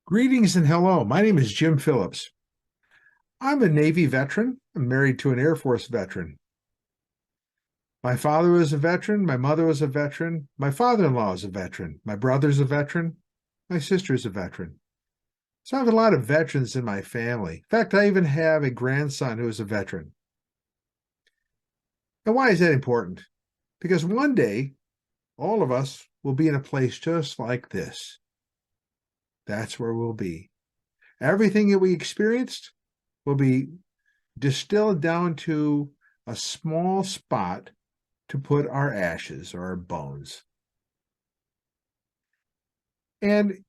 Greetings and hello. My name is Jim Phillips. I'm a Navy veteran. I'm married to an Air Force veteran. My father was a veteran. My mother was a veteran. My father-in-law is a veteran. My brother's a veteran. My sister's a veteran. So I have a lot of veterans in my family. In fact, I even have a grandson who is a veteran. And why is that important? Because one day, all of us will be in a place just like this. That's where we'll be. Everything that we experienced will be distilled down to a small spot to put our ashes or our bones. And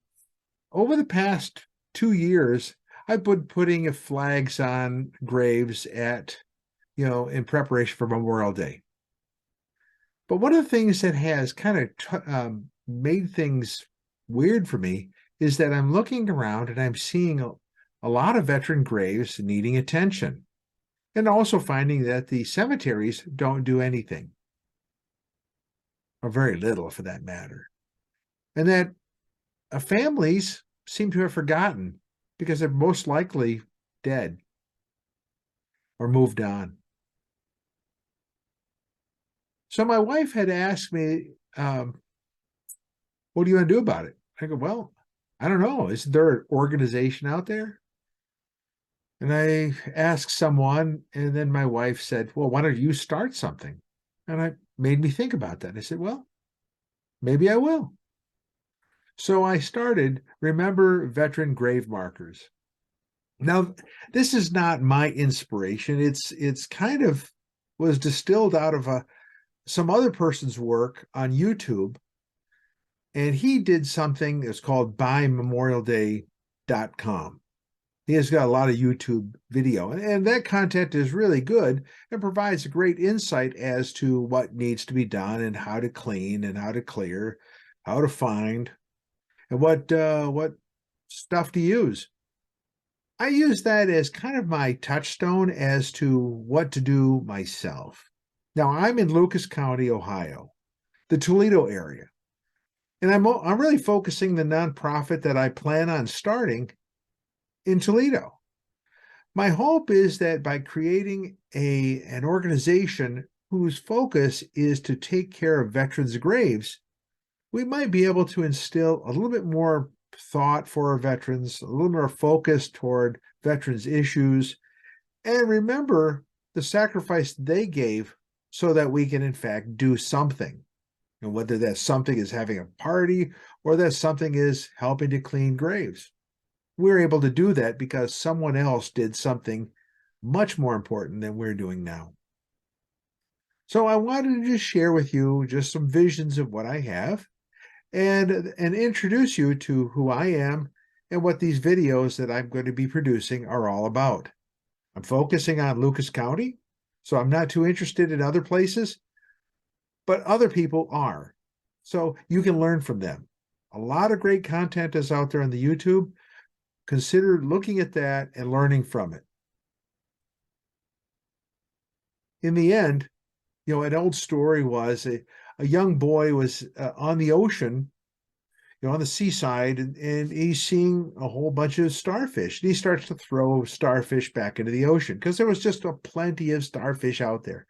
over the past 2 years, I've been putting flags on graves in preparation for Memorial Day. But one of the things that has kind of made things weird for me is that I'm looking around and I'm seeing a lot of veteran graves needing attention, and also finding that the cemeteries don't do anything, or very little for that matter, and that families seem to have forgotten because they're most likely dead or moved on. So my wife had asked me, what do you want to do about it? I go, well, I don't know. Is there an organization out there? And I asked someone, and then my wife said, well, why don't you start something? And it made me think about that. I said, well, maybe I will. So I started Remember Veteran Grave Markers. Now, this is not my inspiration. It's kind of was distilled out of some other person's work on YouTube, and he did something that's called buymemorialday.com. He has got a lot of YouTube video, and that content is really good and provides a great insight as to what needs to be done and how to clean and how to clear, how to find, and what stuff to use. I use that as kind of my touchstone as to what to do myself. Now, I'm in Lucas County, Ohio, the Toledo area, and I'm really focusing the nonprofit that I plan on starting in Toledo. My hope is that by creating an organization whose focus is to take care of veterans' graves, we might be able to instill a little bit more thought for our veterans, a little more focus toward veterans' issues, and remember the sacrifice they gave so that we can, in fact, do something. And whether that something is having a party or that something is helping to clean graves. We're able to do that because someone else did something much more important than we're doing now. So I wanted to just share with you just some visions of what I have, and introduce you to who I am and what these videos that I'm going to be producing are all about. I'm focusing on Lucas County, so I'm not too interested in other places, but other people are. So you can learn from them. A lot of great content is out there on the YouTube. Consider looking at that and learning from it. In the end, an old story was a young boy was on the ocean, on the seaside, and he's seeing a whole bunch of starfish. And he starts to throw starfish back into the ocean because there was just a plenty of starfish out there.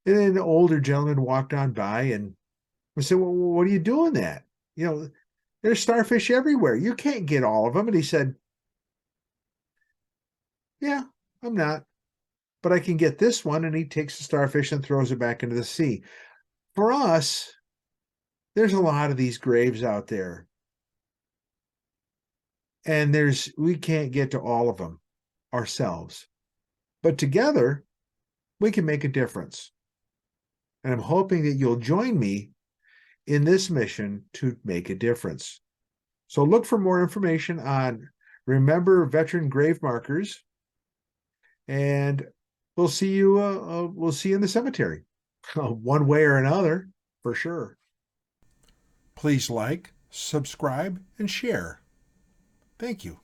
And then an older gentleman walked on by and said, well, what are you doing that? There's starfish everywhere. You can't get all of them. And he said, yeah, I'm not, but I can get this one. And he takes the starfish and throws it back into the sea. For us, there's a lot of these graves out there, and we can't get to all of them ourselves, but together we can make a difference. And I'm hoping that you'll join me in this mission to make a difference. So look for more information on Remember Veteran Grave Markers, and we'll see you in the cemetery one way or another, for sure. Please like, subscribe, and share. Thank you.